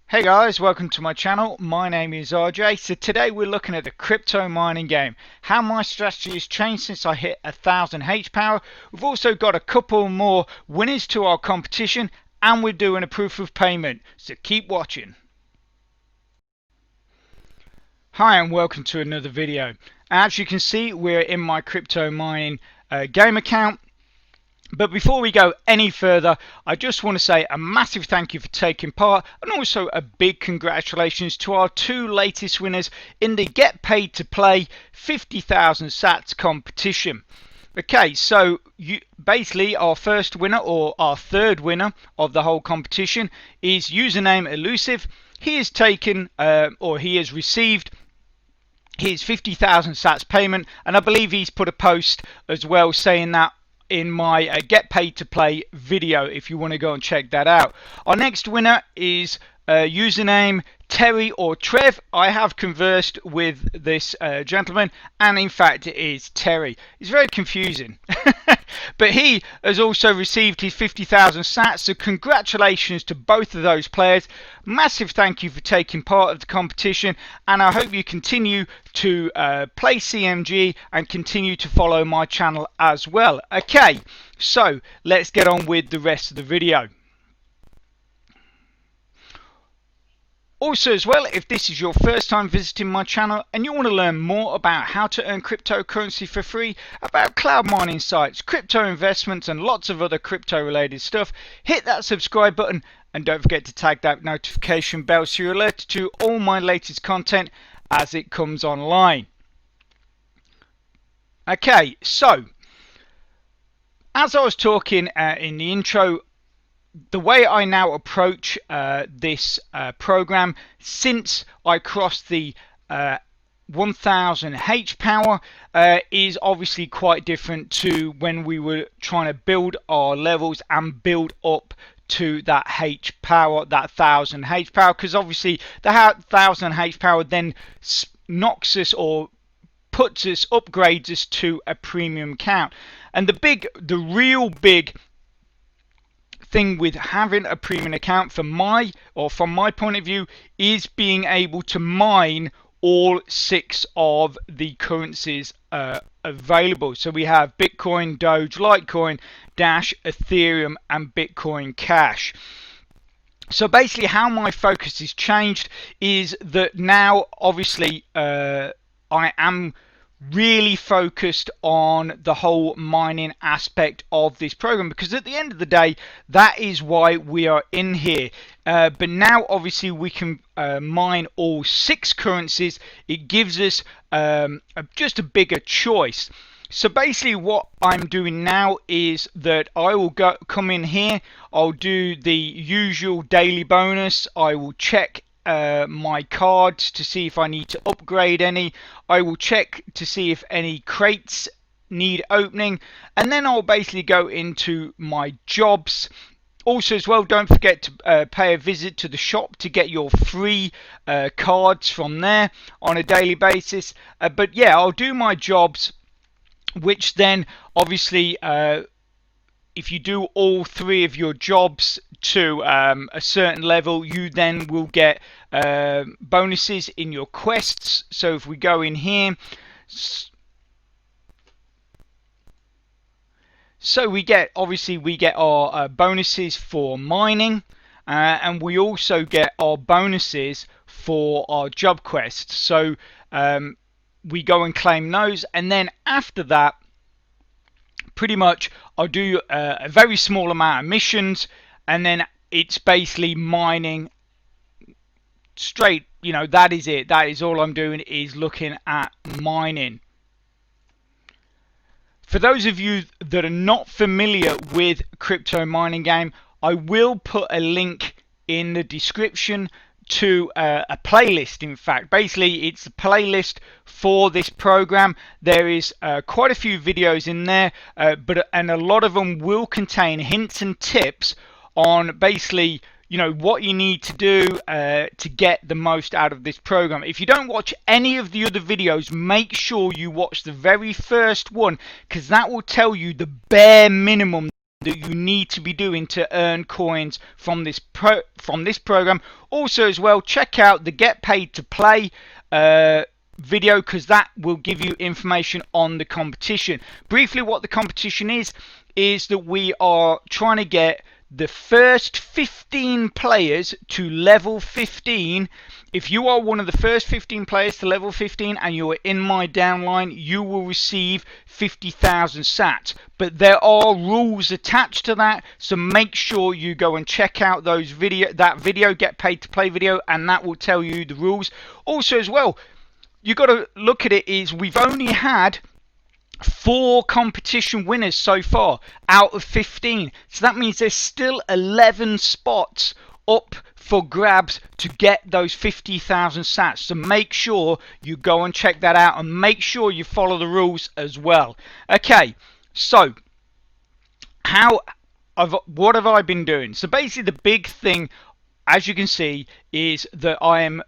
Hey guys, welcome to my channel. My name is RJ. So today we're looking at the crypto mining game, how my strategy has changed since I hit 1000 H power. We've also got a couple more winners to our competition, and we're doing a proof of payment, so keep watching. Hi and welcome to another video. As you can see, we're in my crypto mining game account. But before we go any further, I just want to say a massive thank you for taking part, and also a big congratulations to our two latest winners in the Get Paid to Play 50,000 Sats competition. Okay, so basically our first winner, or our third winner of the whole competition, is username Elusive. He has taken, or he has received his 50,000 Sats payment, and I believe he's put a post as well saying that in my Get Paid to Play video, if you want to go and check that out. Our next winner is username Terry or Trev. I have conversed with this gentleman, and in fact it is Terry. It's very confusing. But he has also received his 50,000 sats, so congratulations to both of those players. Massive thank you for taking part of the competition, and I hope you continue to play CMG and continue to follow my channel as well. Okay, so let's get on with the rest of the video. Also as well, if this is your first time visiting my channel and you want to learn more about how to earn cryptocurrency for free, about cloud mining sites, crypto investments and lots of other crypto related stuff, hit that subscribe button and don't forget to tag that notification bell so you're alerted to all my latest content as it comes online. Okay, so as I was talking in the intro, the way I now approach this program, since I crossed the 1000 H power, is obviously quite different to when we were trying to build our levels and build up to that H power, that 1000 H power, because obviously the 1000 H power then knocks us, or puts us, upgrades us to a premium account. And the real big thing with having a premium account from my point of view is being able to mine all 6 of the currencies available. So we have Bitcoin, Doge, Litecoin, Dash, Ethereum and Bitcoin Cash. So basically how my focus has changed is that now obviously I am really focused on the whole mining aspect of this program, because at the end of the day that is why we are in here. But now obviously we can mine all 6 currencies. It gives us just a bigger choice. So basically what I'm doing now is that I will come in here, I'll do the usual daily bonus, I will check my cards to see if I need to upgrade any. I will check to see if any crates need opening, and then I'll basically go into my jobs. Also as well, don't forget to pay a visit to the shop to get your free cards from there on a daily basis. But yeah, I'll do my jobs, which then obviously if you do all 3 of your jobs to a certain level, you then will get bonuses in your quests. So if we go in here, so we get our bonuses for mining, and we also get our bonuses for our job quests. So we go and claim those, and then after that pretty much I'll do a very small amount of missions, and then it's basically mining straight. You know, that is it. That is all I'm doing, is looking at mining. For those of you that are not familiar with Crypto Mining Game, I will put a link in the description to a playlist. In fact, basically it's a playlist for this program. There is quite a few videos in there, and a lot of them will contain hints and tips on basically, you know, what you need to do to get the most out of this program. If you don't watch any of the other videos, make sure you watch the very first one, because that will tell you the bare minimum that you need to be doing to earn coins from this program. Also as well, check out the Get Paid to Play video, because that will give you information on the competition. Briefly, what the competition is that we are trying to get the first 15 players to level 15. If you are one of the first 15 players to level 15 and you are in my downline, you will receive 50,000 sats. But there are rules attached to that, so make sure you go and check out that video, Get Paid to Play video, and that will tell you the rules. Also as well, you got to look at it is we've only had 4 competition winners so far out of 15, so that means there's still 11 spots up for grabs to get those 50,000 sats. So make sure you go and check that out, and make sure you follow the rules as well. Okay, so what have I been doing? So basically the big thing, as you can see, is that I am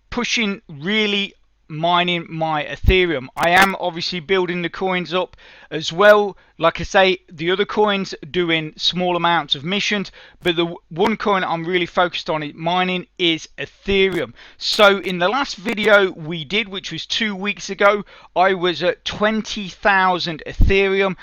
pushing really mining my Ethereum. I am obviously building the coins up as well. Like I say, the other coins doing small amounts of missions, but the one coin I'm really focused on mining is Ethereum. So in the last video we did, which was 2 weeks ago, I was at 20,000 Ethereum.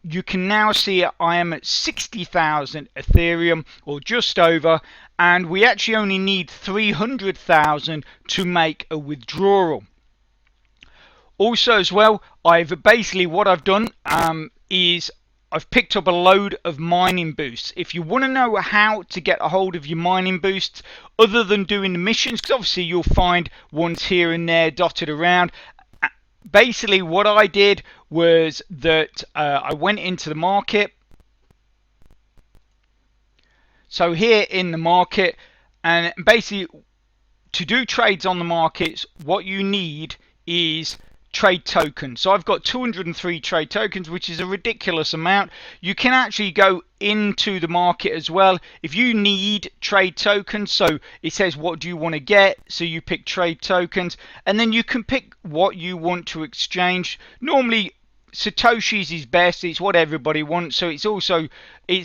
You can now see I am at 60,000 Ethereum, or just over, and we actually only need 300,000 to make a withdrawal. Also as well, what I've done is I've picked up a load of mining boosts. If you want to know how to get a hold of your mining boosts other than doing the missions, because obviously you'll find ones here and there dotted around, basically what I did was that I went into the market. So here in the market, and basically to do trades on the markets, what you need is trade tokens. So I've got 203 trade tokens, which is a ridiculous amount. You can actually go into the market as well if you need trade tokens. So it says what do you want to get, so you pick trade tokens, and then you can pick what you want to exchange. Normally Satoshis is best, it's what everybody wants, so it's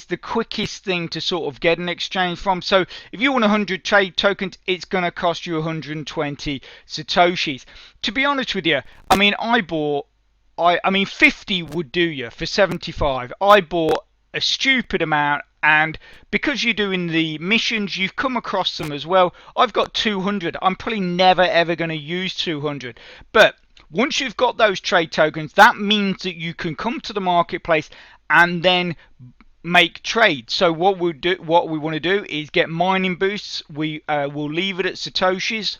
the quickest thing to sort of get an exchange from. So if you want 100 trade tokens, it's going to cost you 120 Satoshis. To be honest with you, I mean, I mean 50 would do you for 75. I bought a stupid amount, and because you're doing the missions, you've come across them as well. I've got 200. I'm probably never ever going to use 200, but once you've got those trade tokens, that means that you can come to the marketplace and then make trades. So what we want to do is get mining boosts. We will leave it at Satoshis.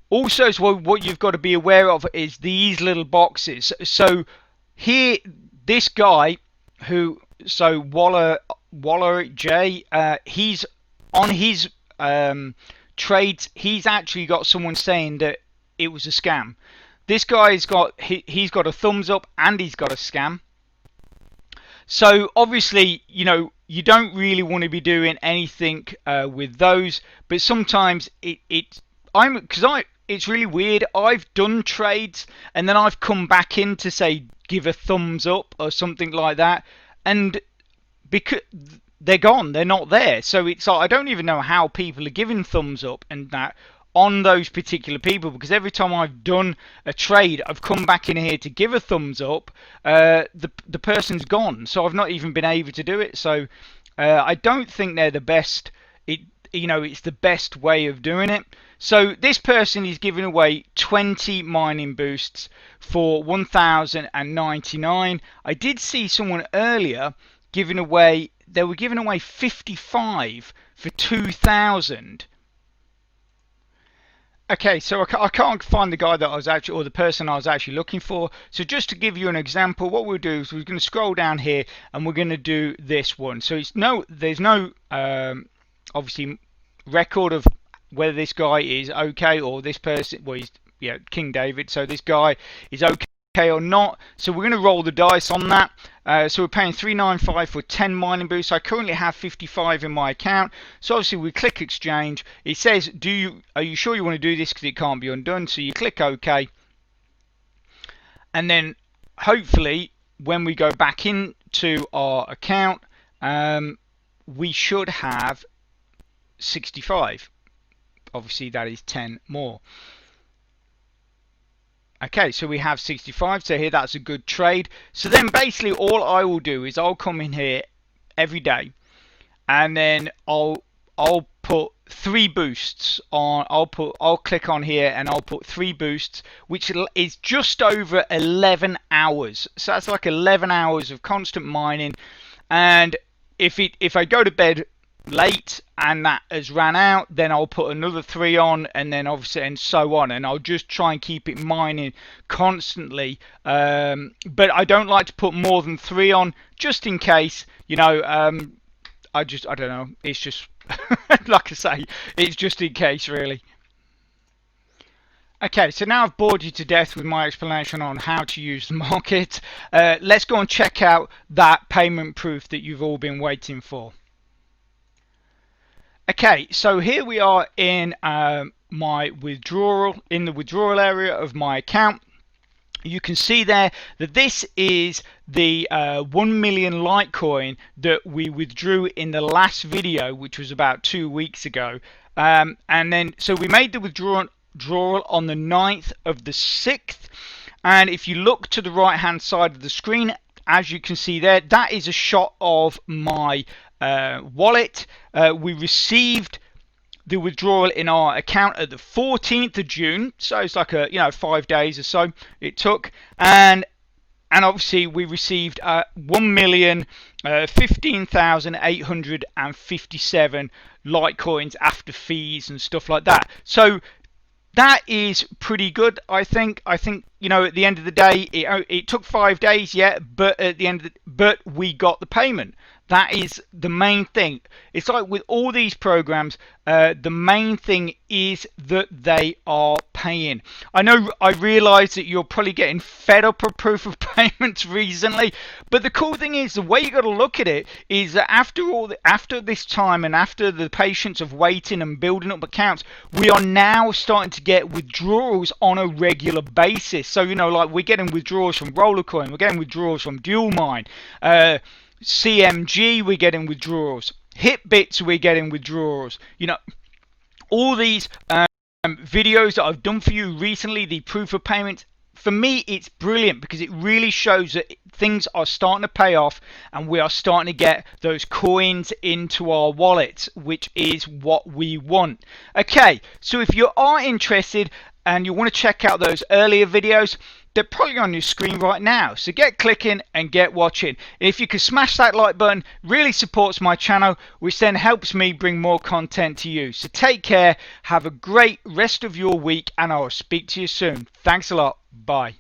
Also, as well, what you've got to be aware of is these little boxes. So here, this guy Waller J, he's on his trades. He's actually got someone saying that it was a scam. This guy's he's got a thumbs up and he's got a scam. So obviously, you know, you don't really want to be doing anything with those. But sometimes it's really weird. I've done trades and then I've come back in to say give a thumbs up or something like that, and because they're gone, they're not there. So it's like I don't even know how people are giving thumbs up and that on those particular people, because every time I've done a trade, I've come back in here to give a thumbs up, the person's gone, so I've not even been able to do it. So I don't think they're the best. It's the best way of doing it. So this person is giving away 20 mining boosts for 1,099. I did see someone earlier giving away. They were giving away 55 for 2,000. Okay, so I can't find the guy that I was actually, or the person I was actually looking for. So just to give you an example, what we'll do is we're going to scroll down here and we're going to do this one. So there's no obviously record of whether this guy is okay or this person, well, he's King David. So this guy is okay or not. So we're going to roll the dice on that. So we're paying 395 for 10 mining boosts. I currently have 55 in my account. So obviously we click exchange. It says, are you sure you want to do this, because it can't be undone? So you click OK. And then hopefully when we go back in to our account, we should have 65. Obviously that is 10 more. Okay, so we have 65, so here that's a good trade. So then basically all I will do is I'll come in here every day, and then I'll put 3 boosts on. I'll click on here and I'll put 3 boosts, which is just over 11 hours. So that's like 11 hours of constant mining. And if I go to bed late and that has ran out, then I'll put another 3 on, and then obviously and so on, and I'll just try and keep it mining constantly, but I don't like to put more than 3 on, just in case, you know. I don't know, it's just like I say, it's just in case, really. Okay, so now I've bored you to death with my explanation on how to use the market. Let's go and check out that payment proof that you've all been waiting for. Okay, so here we are in my withdrawal, in the withdrawal area of my account. You can see there that this is the 1 million Litecoin that we withdrew in the last video, which was about 2 weeks ago. And then, so we made the withdrawal on the 9th of the 6th. And if you look to the right hand side of the screen, as you can see there, that is a shot of my wallet. We received the withdrawal in our account at the 14th of June, so it's like 5 days or so it took, and obviously we received 1,015,857 Litecoins after fees and stuff like that. So that is pretty good, I think. You know, at the end of the day, it took 5 days, yeah, but at the end but we got the payment. That is the main thing. It's like with all these programs, the main thing is that they are paying. I realize that you're probably getting fed up of proof of payments recently, but the cool thing is, the way you got to look at it is that after this time and after the patience of waiting and building up accounts, we are now starting to get withdrawals on a regular basis. So, you know, like we're getting withdrawals from Rollercoin, we're getting withdrawals from DualMine, CMG, we're getting withdrawals. Hitbits, we're getting withdrawals. You know, all these videos that I've done for you recently, the proof of payment, for me, it's brilliant because it really shows that things are starting to pay off and we are starting to get those coins into our wallets, which is what we want. Okay, so if you are interested and you want to check out those earlier videos, they're probably on your screen right now, so get clicking and get watching. If you can smash that like button, really supports my channel, which then helps me bring more content to you. So take care, have a great rest of your week, and I'll speak to you soon. Thanks a lot, bye.